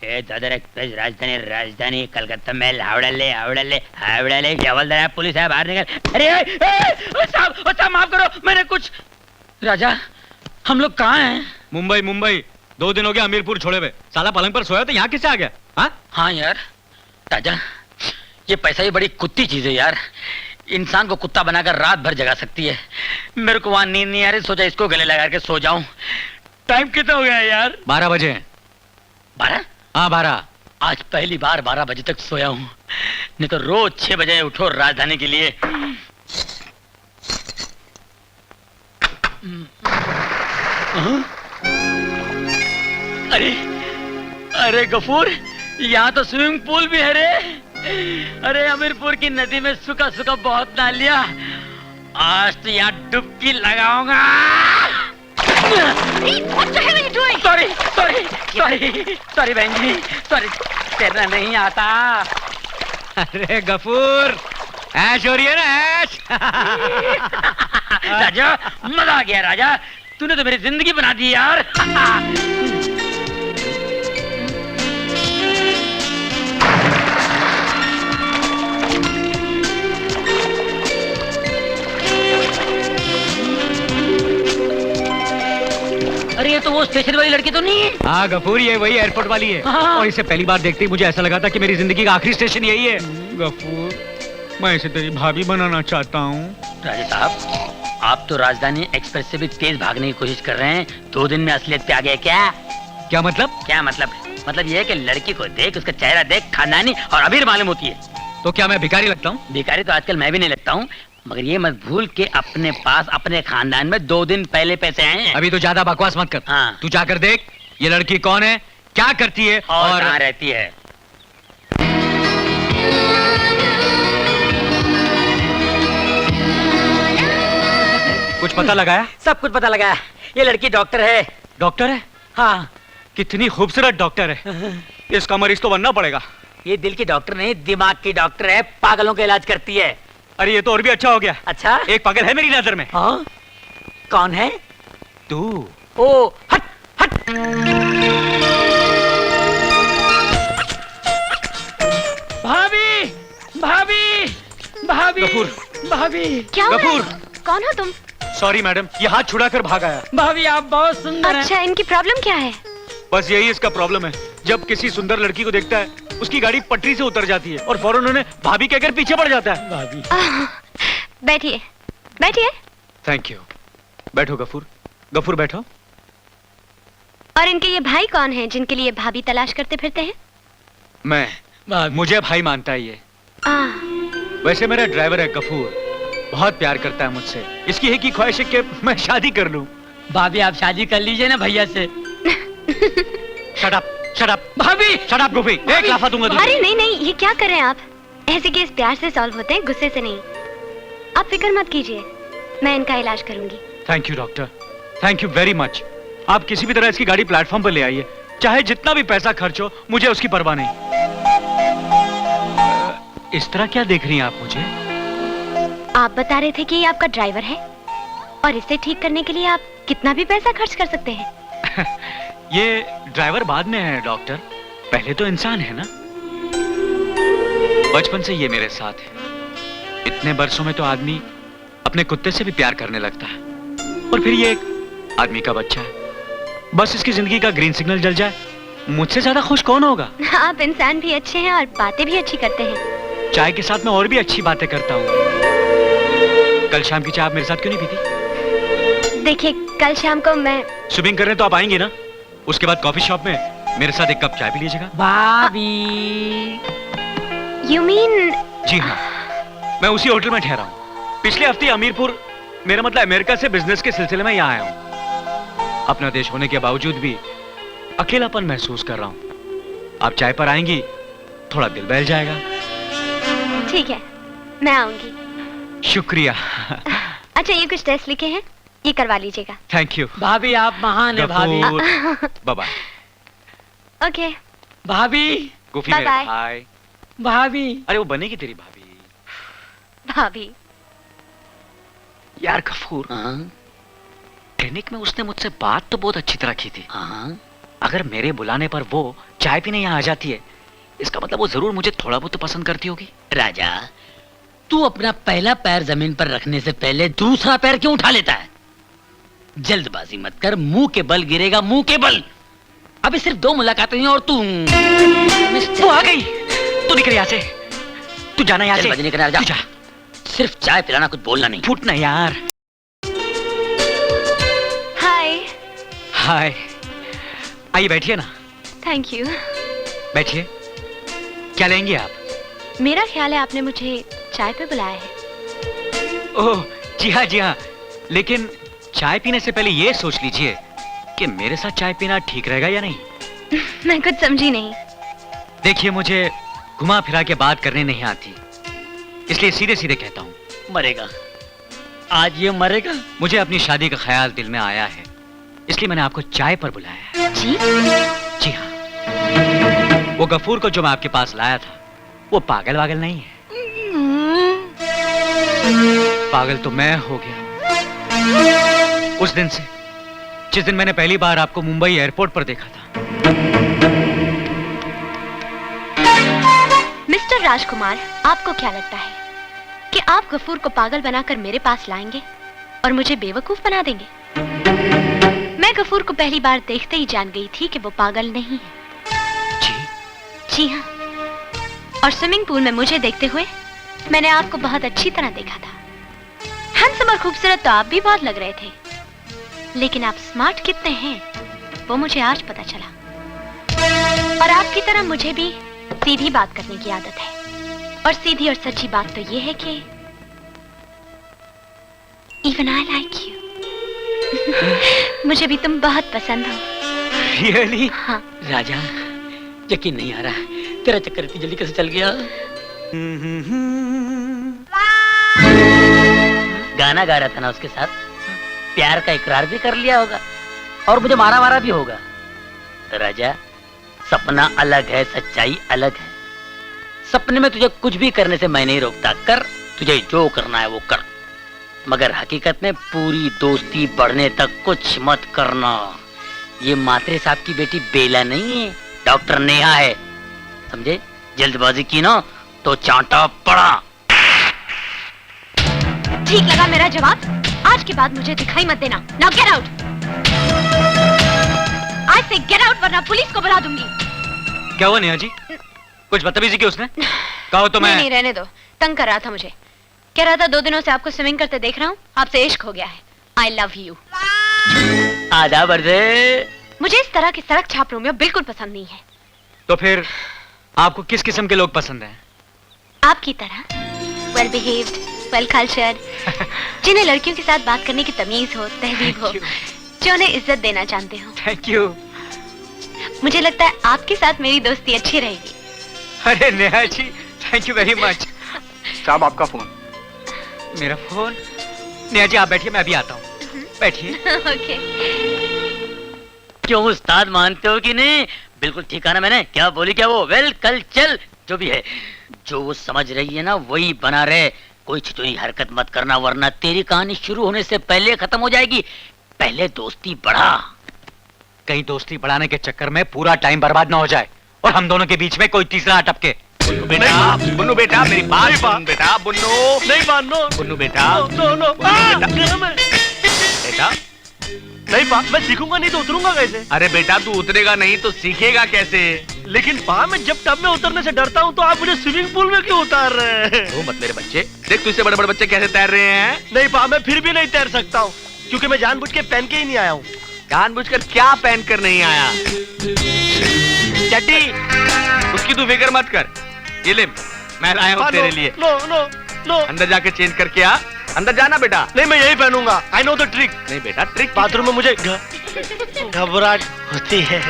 ये दादर एक्सप्रेस राजधानी राजधानी कलकत्ता में हावड़े हावड़े जवलदार है, पुलिस है, बाहर निकल। अरे साहब माफ करो, मैंने कुछ। राजा हम लोग कहाँ हैं? मुंबई 2 दिन हो गया अमीरपुर छोड़े हुए। साला पलंग पर सोया तो यहाँ किससे आ गया? हाँ यार राजा, ये पैसा ही बड़ी कुत्ती चीज है यार, इंसान को कुत्ता बनाकर रात भर जगा सकती है। मेरे को वहां नींद नहीं आ रही, सोचा इसको गले लगा के सो जाऊं। टाइम कितना हो गया है यार? 12 बजे। 12? हाँ 12। आज पहली बार 12 बजे तक सोया हूं, नहीं तो रोज 6 बजे उठो राजधानी के लिए। अरे गफूर, यहाँ तो स्विमिंग पूल भी है रे। अरे अमीरपुर की नदी में सूखा बहुत नहा लिया, आज तो यहाँ डुबकी लगाऊंगा। सॉरी बहन जी, सॉरी, तैरना नहीं आता। अरे गफूर, ऐश हो रही है ना, ऐश। राजा मजा आ गया राजा, तूने तो मेरी जिंदगी बना दी यार। अरे ये तो वो स्टेशन वाली लड़की तो नहीं है? हाँ गफूर, ये वही एयरपोर्ट वाली है। और इसे पहली बार देखते ही मुझे ऐसा लगा था कि मेरी जिंदगी का आखिरी स्टेशन यही है। गफूर, मैं इसे तेरी भाभी बनाना चाहता हूँ। राजा साहब, आप तो राजधानी एक्सप्रेस से भी तेज भागने की कोशिश कर रहे हैं, 2 दिन में असलियत पे आ गए क्या? क्या मतलब? मतलब ये है कि लड़की को देख, उसका चेहरा देख, खानदानी और अमीर मालूम होती है। तो क्या मैं भिखारी लगता हूँ? भिखारी तो आजकल मैं भी नहीं लगता हूँ, मगर ये मत भूल के अपने पास अपने खानदान में 2 दिन पहले पैसे आए हैं। अभी तो ज्यादा बकवास मत कर। हाँ। तू जाकर देख ये लड़की कौन है, क्या करती है और कहाँ रहती है। कुछ पता लगाया? सब कुछ पता लगाया, ये लड़की डॉक्टर है। डॉक्टर है? हाँ। कितनी खूबसूरत डॉक्टर है। इसका मरीज तो बनना पड़ेगा। ये दिल की डॉक्टर नहीं, दिमाग की डॉक्टर है, पागलों का इलाज करती है। अरे ये तो और भी अच्छा हो गया। अच्छा? एक पागल है मेरी नजर में। हाँ? कौन है? तू। ओ हट हट। भाभी भाभी भाभी गफूर। भाभी। क्या हुआ? गफूर। कौन हो तुम? सॉरी मैडम, ये हाथ छुड़ा कर भाग आया। भाभी आप बहुत सुंदर हैं। अच्छा, इनकी प्रॉब्लम क्या है? बस यही इसका प्रॉब्लम है, जब किसी सुंदर लड़की को देखता है उसकी गाड़ी पटरी से उतर जाती है और फौरन उन्हें भाभी कहकर पीछे पड़ जाता है। भाभी। बैठिए बैठिए। Thank you. बैठो गफूर, गफूर बैठो। और इनके ये भाई कौन हैं जिनके लिए भाभी तलाश करते फिरते हैं? मैं, मुझे भाई मानता है ये। वैसे मेरा ड्राइवर है गफूर, बहुत प्यार करता है मुझसे। इसकी एक ही ख्वाहिश है कि मैं शादी कर लूं। भाभी आप शादी कर लीजिए ना भैया से। शट अप, शट अप भाभी, शट अप गोपी, एक लाफा दूंगा तुझे। अरे नहीं नहीं, ये क्या कर रहे हैं आप? ऐसे केस प्यार से सॉल्व होते हैं, गुस्से से नहीं। आप फिक्र मत कीजिए, मैं इनका इलाज करूंगी। Thank you doctor, thank you very much. आप किसी भी तरह इसकी गाड़ी प्लेटफॉर्म पर ले आइए, चाहे जितना भी पैसा खर्च हो, मुझे उसकी परवाह नहीं। इस तरह क्या देख रही हैं आप मुझे? आप बता रहे थे कि ये आपका ड्राइवर है और इसे ठीक करने के लिए आप कितना भी पैसा खर्च कर सकते हैं। ये ड्राइवर बाद में है डॉक्टर, पहले तो इंसान है ना। बचपन से ये मेरे साथ है। इतने बरसों में तो आदमी अपने कुत्ते से भी प्यार करने लगता है, और फिर ये एक आदमी का बच्चा है। बस इसकी जिंदगी का ग्रीन सिग्नल जल जाए, मुझसे ज्यादा खुश कौन होगा? आप इंसान भी अच्छे हैं और बातें भी अच्छी करते हैं। चाय के साथ मैं और भी अच्छी बातें करता हूँ। कल शाम की चाय आप मेरे साथ क्यों नहीं पीती? देखिए, कल शाम को मैं स्विमिंग करने तो आप आएंगे ना? उसके बाद कॉफी शॉप में मेरे साथ एक कप चाय पी लीजिएगा। भाभी। You mean? जी हाँ, मैं उसी होटल में ठहरा हूँ। पिछले हफ्ते अमीरपुर, मेरा मतलब अमेरिका से बिजनेस के सिलसिले में यहाँ आया हूँ। अपना देश होने के बावजूद भी अकेलापन महसूस कर रहा हूँ। आप चाय पर आएंगी, थोड़ा दिल बहल जाएगा। ठीक है, मैं आऊंगी। शुक्रिया। अच्छा, ये कुछ टेस्ट लिखे हैं, ये करवा लीजिएगा। Thank you. भाभी आप महान है भाभी। Bye bye. ओके भाभी। गोफी Bye bye. हाय। भाभी। अरे वो बनेगी तेरी भाभी। भाभी। यार गफूर, क्लिनिक में उसने मुझसे बात तो बहुत अच्छी तरह की थी। अगर मेरे बुलाने पर वो चाय पीने यहाँ आ जाती है, इसका मतलब वो जरूर मुझे थोड़ा बहुत तो पसंद करती होगी। राजा, तू अपना पहला पैर जमीन पर रखने से पहले दूसरा पैर क्यों उठा लेता है? जल्दबाजी मत कर, मुंह के बल गिरेगा, मुंह के बल। अभी सिर्फ 2 मुलाकातें हुई और तू वो आ गई। तू निकल यहाँ से, तू जाना यहाँ चल से। बजने का जा। तू जा। सिर्फ चाय पिलाना, कुछ बोलना नहीं। फूटना यार। हाय। हाय, आइए बैठिए ना। Thank you. बैठिए। क्या लेंगे आप? मेरा ख्याल है आपने मुझे चाय पे बुलाया है। ओह जी हाँ जी हाँ, लेकिन चाय पीने से पहले ये सोच लीजिए कि मेरे साथ चाय पीना ठीक रहेगा या नहीं। मैं कुछ समझी नहीं। देखिए, मुझे घुमा फिरा के बात करने नहीं आती, इसलिए सीधे सीधे कहता हूँ। मरेगा, आज ये मरेगा। मुझे अपनी शादी का ख्याल दिल में आया है, इसलिए मैंने आपको चाय पर बुलाया है। जी? जी हाँ, वो गफूर को जो मैं आपके पास लाया था, वो पागल वागल नहीं है। पागल तो मैं हो गया उस दिन से, जिस दिन मैंने पहली बार आपको मुंबई एयरपोर्ट पर देखा था। मिस्टर राजकुमार, आपको क्या लगता है कि आप गफूर को पागल बनाकर मेरे पास लाएंगे और मुझे बेवकूफ बना देंगे? मैं गफूर को पहली बार देखते ही जान गई थी कि वो पागल नहीं है। जी? जी हाँ, और स्विमिंग पूल में मुझे देखते हुए मैंने आपको बहुत अच्छी तरह देखा था। हैंडसम और खूबसूरत तो आप भी बहुत लग रहे थे, लेकिन आप स्मार्ट कितने हैं वो मुझे आज पता चला। और आपकी तरह मुझे भी सीधी बात करने की आदत है, और सीधी और सच्ची बात तो ये है कि इवन आई लाइक यू। मुझे भी तुम बहुत पसंद हो। Really? हाँ। राजा, यकीन नहीं आ रहा है, तेरा चक्कर इतनी जल्दी कैसे चल गया? गाना गा रहा था ना उसके साथ, प्यार का इकरार भी कर लिया होगा और मुझे मारा मारा भी होगा। राजा, सपना अलग है, सच्चाई अलग है। सपने में तुझे कुछ भी करने से मैं नहीं रोकता, कर, तुझे जो करना है वो कर, मगर हकीकत में पूरी दोस्ती बढ़ने तक कुछ मत करना। ये मात्रे साहब की बेटी बेला नहीं है, डॉक्टर नेहा है, समझे? जल्दबाजी की ना तो चांटा पड़ा। ठीक लगा मेरा जवाब? आज के बाद मुझे दिखाई मत देना। Now get out. आज से गेट आउट, वरना पुलिस को बुला दूंगी। क्या हुआ नेहा जी? कुछ बदतमीजी की उसने? कहो तो मैं। नहीं, रहने दो, तंग कर रहा था मुझे। कह रहा था 2 दिनों से आपको स्विमिंग करते देख रहा हूँ, आपसे इश्क हो गया है। I love you. आधा बरसे। मुझे इस तरह के सड़क छाप रोमियो बिल्कुल पसंद नहीं है। तो फिर आपको किस किस्म के लोग पसंद हैं? आपकी तरह वेल बिहेव्ड, वेल कल्चर्ड, जिन्हें लड़कियों के साथ बात करने की तमीज हो, तहजीब हो, जो उन्हें इज्जत देना जानते हो। Thank you. मुझे लगता है आपके साथ मेरी दोस्ती अच्छी रहेगी। अरे Neha ji, thank you very much. साहब आपका फोन। मेरा फोन? नेहा जी आप बैठिए, मैं अभी आता हूँ। बैठिए। ओके। क्यों उस्ताद, मानते हो कि नहीं? बिल्कुल ठीक है ना मैंने? क्या बोली क्या वो? वेल कल चल, जो भी है, जो वो समझ रही है ना वही बना रहे। कोई छिचोरी हरकत मत करना, वरना तेरी कहानी शुरू होने से पहले खत्म हो जाएगी। पहले दोस्ती बढ़ा। कहीं दोस्ती बढ़ाने के चक्कर में पूरा टाइम बर्बाद ना हो जाए और हम दोनों के बीच में कोई तीसरा अटपके। बुन्नू बेटा मेरी बात सुन बेटा। बुन्नू नहीं मानो। बुन्नू बेटा। नो नो बेटा नहीं पा, मैं सीखूंगा नहीं तो उतरूंगा कैसे? अरे बेटा तू उतरेगा नहीं तो सीखेगा कैसे? लेकिन पा, मैं जब टब में उतरने से डरता हूँ तो आप मुझे स्विमिंग पूल में क्यों उतार रहे हैं? रो मत मेरे बच्चे, देख तुझसे बड़े बड़े बच्चे कैसे तैर रहे हैं। नहीं पा, मैं फिर भी नहीं तैर सकता हूँ, क्योंकि मैं जानबूझ के पहन के ही नहीं आया हूँ। जानबूझकर क्या पहन कर नहीं आया? चड्डी, उसकी तू फिक्र मत कर, ये ले मैं लाया हूँ तेरे लिए। No no no. अंदर जाके चेंज करके आ। अंदर जाना बेटा। नहीं, मैं यही पहनूंगा। I know the trick. नहीं बेटा, ट्रिक बाथरूम में मुझे घबराहट होती है।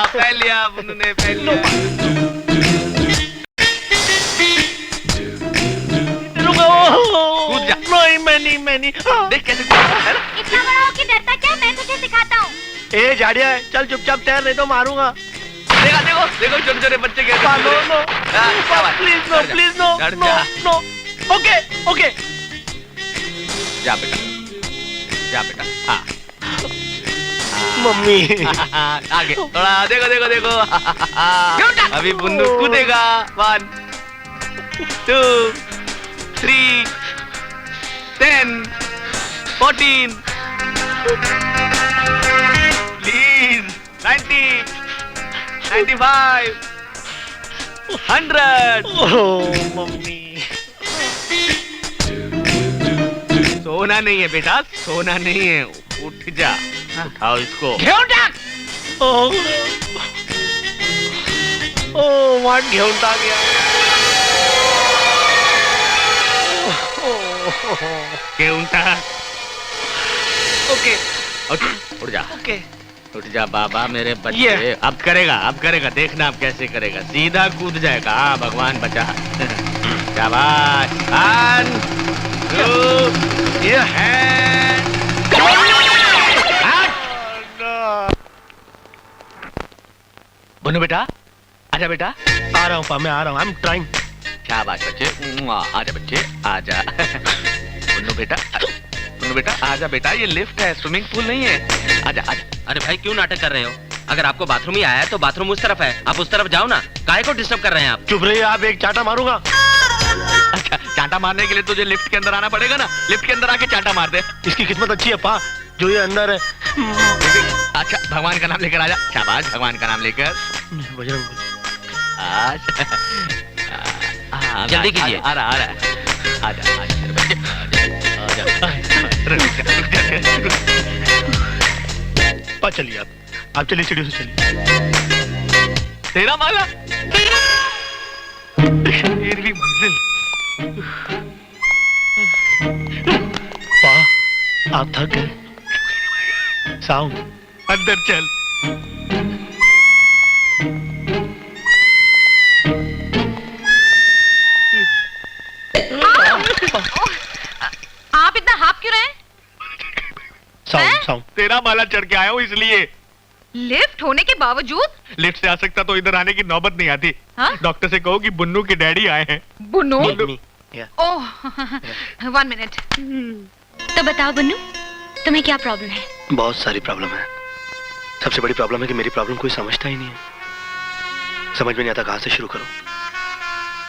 पहन लिया बुन्नू ने, पहन लिया। है नहीं। हाँ। देख कैसे कूदता है ना? इतना बड़ा हो कि डरता क्या? मैं तुझे सिखाता हूँ। ए झाड़िया है, चल चुपचाप तैर, नहीं तो मारूंगा। देखो देखो देखो छोटे छोटे बच्चे कैसे नो कूद रहे हैं। नो हाँ, क्या बात? प्लीज नो, चढ़ जा, प्लीज नो चढ़ नो जा। नो। Okay okay. जा बेटा, जा बेटा। हाँ मम्मी। आगे थोड़ा देखो देखो देखो। अभी बुन्नू कूदेगा। 1 2 3 10 14 प्लीज 90 95 100। Oh mummy. सोना नहीं है बेटा, सोना नहीं है। उठ जा, उठाओ इसको। ओह वाट घेऊन टाक गया। घेऊन टाक। ओके ओके उठ जा, ओके। उठ जा बाबा मेरे बच्चे। अब करेगा देखना अब कैसे करेगा। सीधा कूद जाएगा। हाँ भगवान बचा। शाबाश। 1 2 ये है। बुन्नू बेटा आजा बेटा। आ रहा हूँ पा, मैं आ रहा हूँ। I am trying. शाबाश बच्चे। आजा बच्चे आजा। बुन्नू बेटा आजा बेटा, ये लिफ्ट है, स्विमिंग पूल नहीं है। आजा आजा। अरे भाई क्यों नाटक कर रहे हो? अगर आपको बाथरूम ही आया है तो बाथरूम उस तरफ है, आप उस तरफ जाओ ना। काहे को डिस्टर्ब कर रहे हैं आप? चुप रहिए आप, एक चाटा मारूंगा। अच्छा चांटा मारने के लिए तुझे लिफ्ट के अंदर आना पड़ेगा ना। लिफ्ट के अंदर आके चांटा मार दे। इसकी किस्मत अच्छी है पा, जो ये अंदर है। अच्छा भगवान का नाम लेकर आजा। शाबाश भगवान का नाम लेकर। बजरंग। जल्दी कीजिए। आ रहा है। आजा आजा मेरे बच्चे, आजा रुक जा। पा चलिए आप चलिए, सीढ़ियों से चलिए। तेरा माला तेरी मंजिल। पा आप थक गए, साउंड अंदर चल। आप इतना हाफ क्यों रहे? साउंड। तेरा माला चढ़ के आया हूँ इसलिए। लिफ्ट होने के बावजूद? लिफ्ट से आ सकता तो इधर आने की नौबत नहीं आती। हाँ? डॉक्टर से कहो कि बुन्नू के डैडी आए हैं। बुन्नू? या। ओह 1 मिनट। तो बताओ बुन्नू, तुम्हें क्या प्रॉब्लम है? बहुत सारी प्रॉब्लम है। सबसे बड़ी प्रॉब्लम है कि मेरी प्रॉब्लम कोई समझता ही नहीं है। समझ में नहीं आता कहां से शुरू करूं।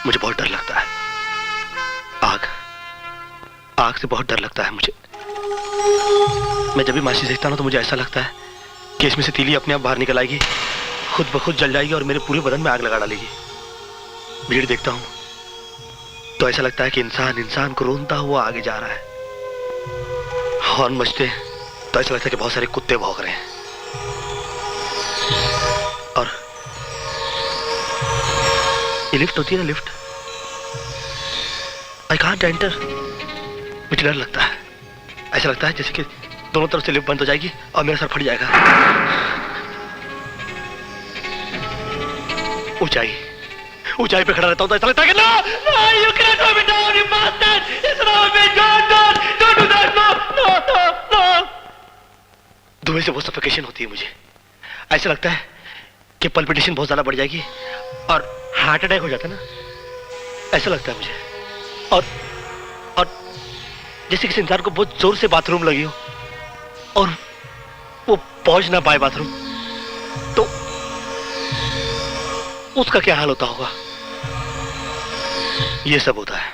मुझे बहुत डर लगता है। आग से बहुत डर लगता है मुझे। मैं जब भी माचिस देखता हूं तो मुझे ऐसा लगता है कि इसमें से तीली अपने आप बाहर निकल आएगी, खुद ब खुद जल जाएगी और मेरे पूरे बदन में आग लगा डालेगी। भीड़ देखता हूं तो ऐसा लगता है कि इंसान को रोनता हुआ आगे जा रहा है। हॉर्न बजते तो ऐसा लगता है कि बहुत सारे कुत्ते भौंक रहे हैं। और ये लिफ्ट होती है ना, लिफ्ट, आई कांट एंटर। मुझे डर लगता है। ऐसा लगता है जैसे कि दोनों तरफ से लिफ्ट बंद हो जाएगी और मेरा सर फट जाएगा। ऊंचाई पे खड़ा रहता हूं तो ऐसा लगता है कि no, you can't throw me down, you bastard! It's not me, don't do that, no. धुएं से बहुत सफोकेशन होती है मुझे। ऐसा लगता है कि पल्पिटेशन बहुत ज्यादा बढ़ जाएगी और हार्ट अटैक हो जाता है ना, ऐसा लगता है मुझे। और जैसे किसी इंसान को बहुत जोर से बाथरूम लगी हो और वो पहुंच ना पाए बाथरूम, तो उसका क्या हाल होता होगा। ये सब होता है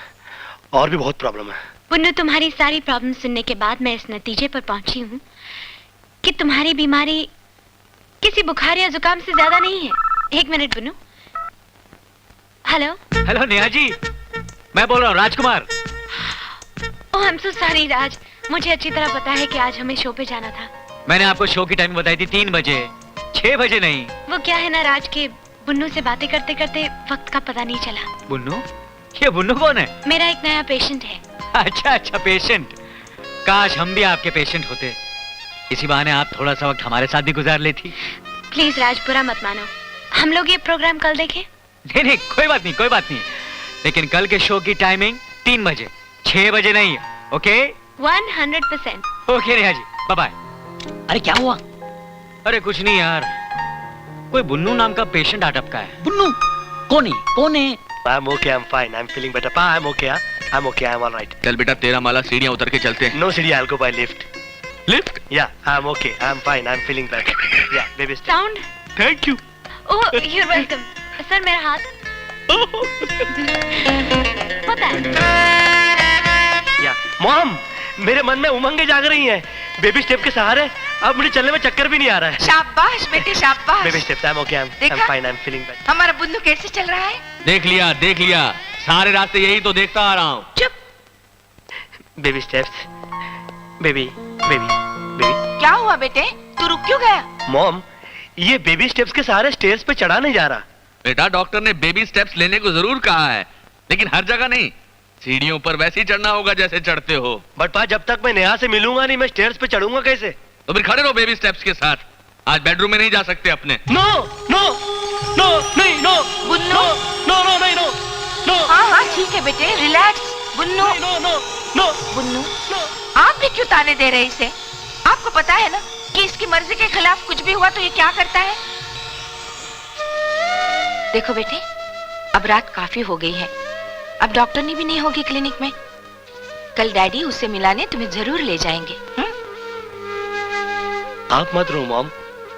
और भी बहुत प्रॉब्लम है। पुन्नू, तुम्हारी सारी प्रॉब्लम सुनने के बाद मैं इस नतीजे पर पहुंची हूँ कि तुम्हारी बीमारी किसी बुखार या जुकाम से ज्यादा नहीं है। 1 minute Punnu. Hello hello Neha ji, मैं बोल रहा हूँ राजकुमार। ओह आई एम सो सॉरी राज, मुझे अच्छी तरह पता है कि आज हमें शो पे जाना था। मैंने आपको शो की टाइमिंग बताई थी 3 बजे, 6 बजे नहीं। वो क्या है ना राज के बुन्नू से बातें करते करते वक्त का पता नहीं चला। बुन्नू? ये बुन्नू कौन है? मेरा एक नया पेशेंट है। अच्छा पेशेंट। काश हम भी आपके पेशेंट होते, इसी बहाने आप थोड़ा सा वक्त हमारे साथ भी गुजार लेती। प्लीज राज, बुरा मत मानो, हम लोग ये प्रोग्राम कल देखें। नहीं कोई बात नहीं, लेकिन कल के शो की टाइमिंग 3 बजे, 6 बजे नहीं। Okay 100%। Okay Neha ji, bye bye. अरे क्या हुआ? अरे कुछ नहीं यार, कोई बुन्नू नाम का पेशेंट आ टपका है। बुन्नू? कौन है? कौन है? I'm okay, I'm fine, I'm feeling better. Pa, I'm okay, I'm okay, I'm all right. चल बेटा, तेरा माला सीढ़ियाँ उतर के चलते हैं। No city, I'll go by lift. Lift? Yeah, I'm okay, I'm fine, I'm feeling better. Yeah, baby step. Sound. Thank you. Oh, you're welcome। Sir मेरा हाथ। होता है। Yeah, Mom, मेरे मन में उमंगें जाग रही हैं। बेबी स्टेप के सहारे अब मुझे चलने में चक्कर भी नहीं आ रहा है। शाबाश बेटे शाबाश। Baby step, I'm okay, I'm देखा? fine, I'm feeling better. हमारा बुन्नू कैसे चल रहा है? देख लिया, सारे रास्ते यही तो देखता आ रहा हूँ। चुप। Baby steps, baby, baby, baby. क्या हुआ बेटे, तू रुक क्यों गया? मॉम, ये बेबी स्टेप्स के सहारे स्टेयर्स पे चढ़ा नहीं जा रहा। बेटा, डॉक्टर ने बेबी स्टेप्स लेने को जरूर कहा है, लेकिन हर जगह नहीं। सीढ़ियों पर वैसे ही चढ़ना होगा जैसे चढ़ते हो। बट पा, जब तक मैं नेहा से मिलूंगा नहीं, मैं स्टेयर्स पे चढ़ूंगा कैसे? तो फिर खड़े रहो बेबी स्टेप्स के साथ। आज बेडरूम में नहीं जा सकते अपने। नो नो नो, नहीं no, Bunnu. No no no, नहीं नो, नो। हाँ हाँ ठीक है बेटे, relax. Bunnu, no no no, Bunnu, no. आप भी क्यों ताने दे रहे इसे? आपको पता है ना कि इसकी मर्जी के खिलाफ कुछ भी हुआ तो ये क्या करता है? देखो बेटे, अब रात काफी हो गई है, अब डॉक्टर ने भी नहीं होगी क्लिनिक में। कल डैडी उससे मिलाने तुम्हें जरूर ले जाएंगे। आप मत रो मॉम,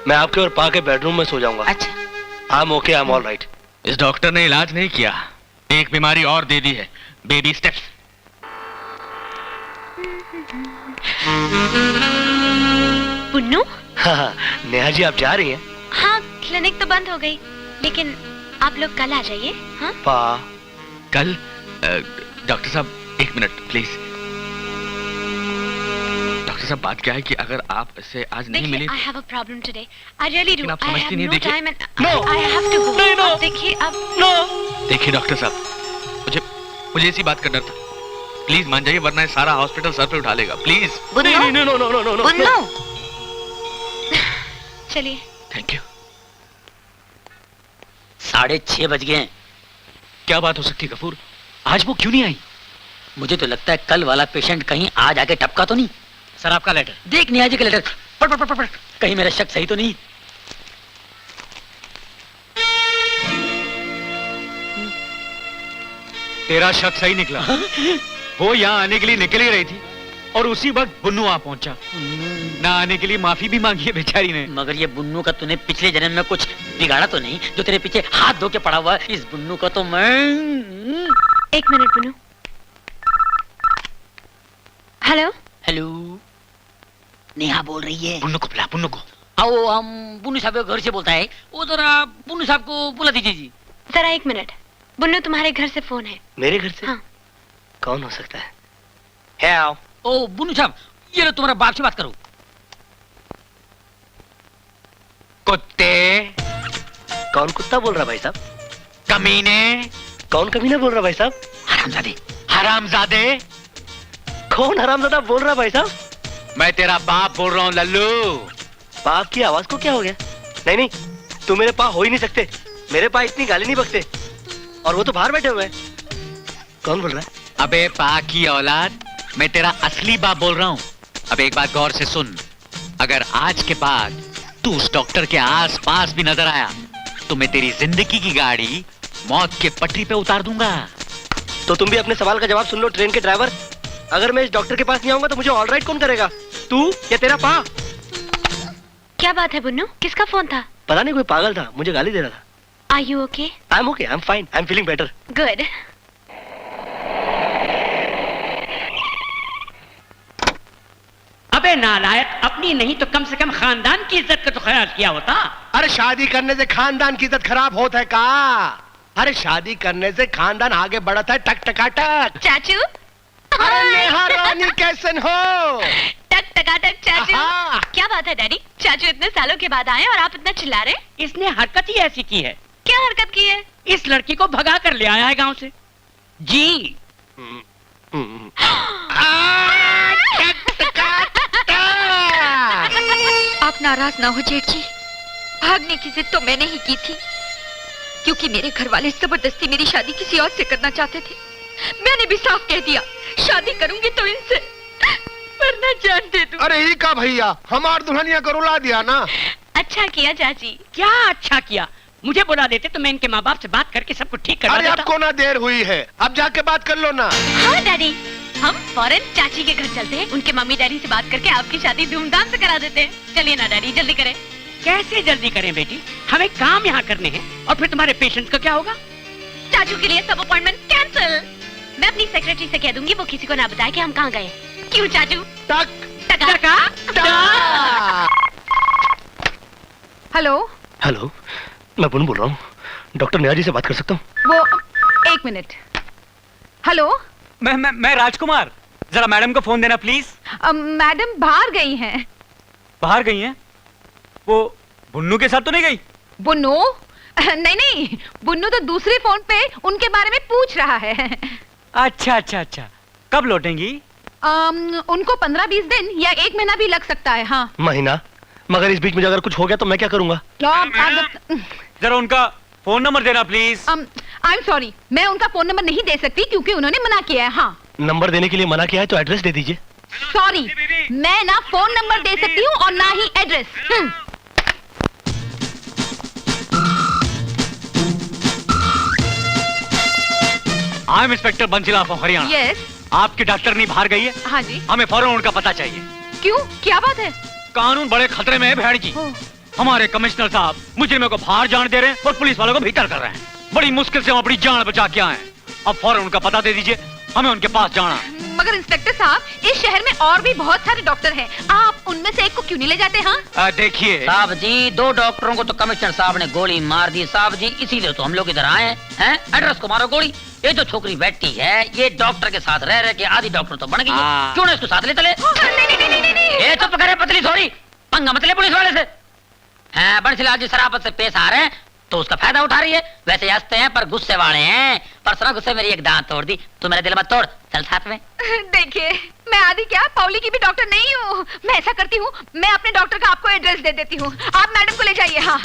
मैं आपके और पा के बेडरूम में सो जाऊंगा। अच्छा, I'm okay, I'm all right. इस डॉक्टर ने इलाज नहीं किया, एक बीमारी और दे दी है, बेबी स्टेप्स। बुन्नू? हाँ, नेहा जी आप जा रही हैं? हाँ, क्लिनिक तो बंद हो गई, लेकिन आप लोग कल आ जाइए। हाँ? पा, कल? डॉक्टर साहब एक मिनट प्लीज। डॉक्टर साहब बात क्या है कि अगर आप इससे आज नहीं मिले। I have a problem today. I really do. लेकिन आप I समझती have नहीं, no देखिए। time and No. I have to go. नहीं, no. अब देखिए, अब नो। देखिए डॉक्टर साहब, मुझे इसी बात का डर था। प्लीज मान जाइए, वरना ये सारा हॉस्पिटल सर पे उठा लेगा। प्लीज। नहीं नहीं, no no no no no. Bunnu, चलिए। Thank you. 6:30 बज गए हैं। क्या बात हो सकती है गफूर, आज वो क्यों नहीं आई? मुझे तो लगता है कल वाला पेशेंट कहीं आज आके टपका तो नहीं। सर आपका लेटर। देख नेहा जी का लेटर, पढ़ पढ़ पढ़ पढ़, कहीं मेरा शक सही तो नहीं। तेरा शक सही निकला। वो यहाँ आने के लिए निकल ही रही थी और उसी वक्त बुन्नू आ पहुंचा। ना आने के लिए माफी भी मांगी है बेचारी ने। मगर ये बुन्नू का तूने पिछले जन्म में कुछ बिगाड़ा तो नहीं, जो तेरे पीछे हाथ धो के पड़ा हुआ है? इस बुन्नू का तो मैं। एक minute Bunnu. Hello? Hello, Neha बोल रही है। बुन्नू को बुला, बुन्नू को। आओ, हम बुन्नू साहब के घर से बोलता है, वो जरा बुन्नू साहब को बुला दीजिए जी। जरा एक मिनट, बुन्नू तुम्हारे घर से फोन है। मेरे घर से? हाँ। कौन हो सकता है? है आओ। ओ बुन्नू साहब, ये लो तुम्हारा बाप से बात करो। कुत्ते, कौन कुत्ता बोल रहा भाई साहब? कमीने, कौन कमीना बोल रहा भाई साहब? हरामजादे। हरामजादे। कौन हरामजादा बोल रहा भाई साहब? मैं तेरा बाप बोल रहा हूँ लल्लू। बाप की आवाज को क्या हो गया? नहीं नहीं, तुम मेरे पा हो ही नहीं सकते। मेरे पा इतनी गाली नहीं बकते, और वो तो बाहर बैठे हुए हैं। कौन बोल रहा है? अबे पा की औलाद, मैं तेरा असली बाप बोल रहा हूँ। अब एक बात गौर से सुन, अगर आज के बाद तू उस डॉक्टर के आस पास भी नजर आया तो मैं तेरी जिंदगी की गाड़ी मौत के पटरी पे उतार दूंगा। तो तुम भी अपने सवाल का जवाब सुन लो ट्रेन के ड्राइवर। अगर मैं इस डॉक्टर के पास नहीं आऊंगा तो मुझे ऑल राइट कौन करेगा? तू या तेरा पा? क्या बात है बुन्नू, किसका फोन था? पता नहीं, कोई पागल था, मुझे गाली दे रहा था। Are you okay? I'm okay, I'm fine, I'm feeling better. Good. अबे नालायक, अपनी नहीं तो कम से कम खानदान की इज्जत का तो ख्याल किया होता। अरे शादी करने से खानदान की इज्जत खराब होता है का? अरे शादी करने से खानदान आगे बढ़ता है टक टकाटक। चाचू? अरे नेहा रानी कैसन हो? टक टकाटक चाचू। आहा। क्या बात है डैडी, चाचू इतने सालों के बाद आए और आप इतना चिल्ला रहे? इसने हरकत ही ऐसी की है। क्या हरकत की है? इस लड़की को भगा कर ले आया है गांव से। जी। आप नाराज ना हो जेठ जी, भागने की जिद तो मैंने ही की थी, क्योंकि मेरे घर वाले जबरदस्ती मेरी शादी किसी और से करना चाहते थे। मैंने भी साफ कह दिया, शादी करूंगी तो इनसे। वरना जान दे दूं। अरे ही का भैया, हमार दुल्हनिया को रुला दिया ना। अच्छा किया चाची। क्या अच्छा किया, मुझे बुला देते तो मैं इनके माँ बाप से बात करके सब कुछ ठीक करवा अरे देता। आपको ना देर हुई है, अब जाके बात कर लो ना। हाँ डैडी, हम फौरन चाची के घर चलते हैं, उनके मम्मी डैडी से बात करके आपकी शादी धूमधाम से करा देते हैं। चलिए ना डैडी, जल्दी करें। कैसे जल्दी करें बेटी, हमें काम यहाँ करने हैं। और फिर तुम्हारे पेशेंट का क्या होगा? चाचू के लिए सब अपॉइंटमेंट कैंसिल। मैं अपनी सेक्रेटरी से कह दूंगी वो किसी को ना बताए कि हम कहाँ गए। क्यों चाचू? टका। हेलो। हेलो, मैं पुन बोल रहा हूँ, डॉक्टर नेहा जी से बात कर सकता हूँ? वो एक मिनट। हेलो। मैं राजकुमार, जरा मैडम को फोन देना प्लीज। मैडम बाहर गई हैं। बाहर गई हैं? वो बुन्नू के साथ तो नहीं गई? बुन्नू? नहीं, बुन्नू तो दूसरे फोन पे उनके बारे में पूछ रहा है। अच्छा, कब लौटेंगी? उनको 15-20 दिन या 1 महीना भी लग सकता है। हाँ, महीना? मगर इस बीच में अगर कुछ हो गया तो मैं क्या करूंगा? जरा उनका फोन नंबर देना प्लीज। आई एम सॉरी, मैं उनका फोन नंबर नहीं दे सकती क्योंकि उन्होंने मना किया है। हाँ, नंबर देने के लिए मना किया है तो एड्रेस दे दीजिए। सॉरी, मैं ना फोन नंबर दे सकती हूँ और ना ही address. I am inspector Banshilal from Haryana. Yes. आपकी डॉक्टरनी बाहर गई है? हाँ जी। हमें फौरन उनका पता चाहिए। क्यों, क्या बात है? कानून बड़े खतरे में है भेड़ जी। हमारे कमिश्नर साहब मुजरिमों को बाहर जाने दे रहे हैं और पुलिस वालों को भीतर कर रहे हैं। बड़ी मुश्किल से हम अपनी जान बचा के आए हैं। अब फौरन उनका पता दे दीजिए, हमें उनके पास जाना। मगर इंस्पेक्टर साहब, इस शहर में और भी बहुत सारे डॉक्टर हैं, आप उनमें से एक को क्यों नहीं ले जाते? हाँ देखिए साहब जी, 2 डॉक्टरों को तो कमिश्नर साहब ने गोली मार दी साहब जी, इसीलिए तो हम लोग इधर आए हैं। एड्रेस को मारो गोली। ये जो छोकरी बैठी है, ये डॉक्टर के साथ रह के आधी डॉक्टर तो बन गई है। क्यों ना इसको साथ ले चले? ये चुप करे पतली थोड़ी, पंगा मत ले पुलिस वाले से। बंसीलाल जी शराफत से पेश आ रहे हैं तो उसका फायदा उठा रही है। वैसे हंसते हैं पर गुस्से वाले हैं। परसों गुस्से मेरी एक दांत तोड़ दी, तू मेरा दिल मत तोड़, चल साथ में। देखिए, मैं आदि क्या पौली की भी डॉक्टर नहीं हूँ। मैं ऐसा करती हूँ, मैं अपने डॉक्टर का आपको एड्रेस दे देती हूँ, आप मैडम को ले जाइए। हाँ,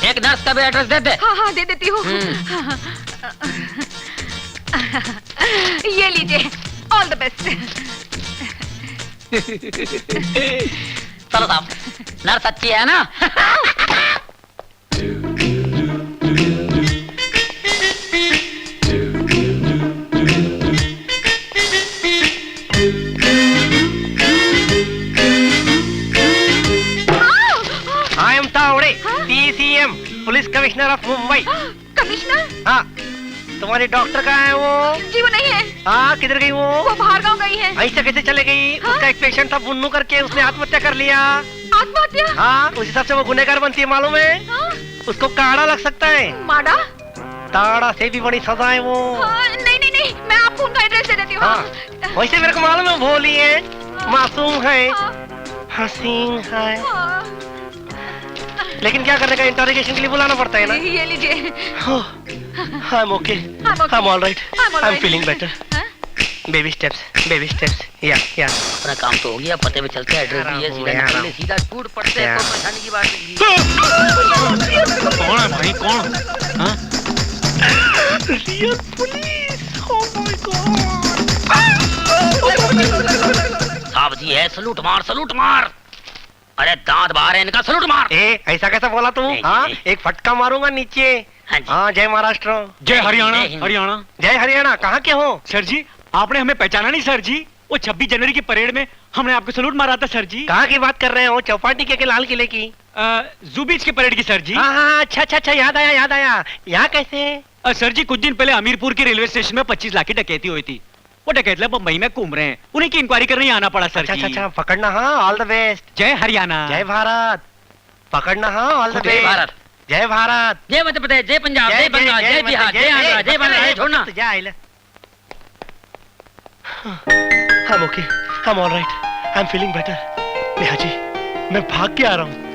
एक नर्स का भी एड्रेस दे दे। हाँ, दे देती हूँ। ये लीजिए, ऑल द बेस्ट। चलो साहब, नर्स अच्छी है ना? I am Tawde, PCM, police commissioner of Mumbai. Commissioner? हाँ, तुम्हारी डॉक्टर कहाँ है वो? जी वो नहीं है। हाँ, किधर गई वो बाहर गाँव गई है। ऐसे कैसे चले गई? उसका एक पेशेंट था बुन्नू करके, उसने आत्महत्या कर लिया। आत्महत्या? हाँ, उस हिसाब से वो गुनहगार बनती है, मालूम है? उसको काड़ा लग सकता है। माड़ा? ताड़ा से भी बड़ी सजा है वो। नहीं, मैं आपको उनका एड्रेस दे देती हूँ। हाँ, वैसे मेरे को मालूम है, भोली है, मासूम है, हसीन है, लेकिन क्या करने का, इंटरोगेशन के लिए बुलाना पड़ता है ना। ये लीजिए। I am okay, I am all right, I am feeling better. Baby steps, या। अपना काम तो हो गया, पते पे चलते हैं, एड्रेस भी है, सीधा निकले, सीधा टूट पड़ते हैं, कोई परेशानी की बात नहीं। कौन है भाई, कौन? हाँ? Real police, oh my God. साहब जी है, सलूट मार। अरे दांत बाहर है इनका, सलूट मार। ऐसा कैसा बोला तू? हाँ, एक फटका मारूंगा नीचे। हाँ, जय महाराष्ट्र। जय हरियाणा। जय हरियाणा। कहाँ के हो? सर जी, आपने हमें पहचाना नहीं सर जी? वो 26 जनवरी की परेड में हमने आपको सलूट मारा था सर जी। कहाँ की बात कर रहे हो? चौपाटी के लाल किले की? जू बीच की परेड की सर जी। हाँ, अच्छा, याद आया। यहाँ कैसे? सर जी, कुछ दिन पहले अमीरपुर के रेलवे स्टेशन में 25 लाख की डकैती हुई थी। वो डकैत लोग बम्बई में घूम रहे हैं, उन्हीं की इंक्वायरी करने आना पड़ा सर जी। अच्छा, पकड़ना। हाँ, ऑल द बेस्ट। जय हरियाणा। जय भारत। पकड़ना। हाँ, ऑल द बेस्ट। भारत। जय भारत। जय मध्य प्रदेश, जय पंजाब, जय बंगाल, जय बिहार, जय आंध्र, जय बांग्लादेश, छोड़ना। I'm okay, I'm all right, I'm feeling better। Neha ji, मैं भाग के आ रहा हूँ।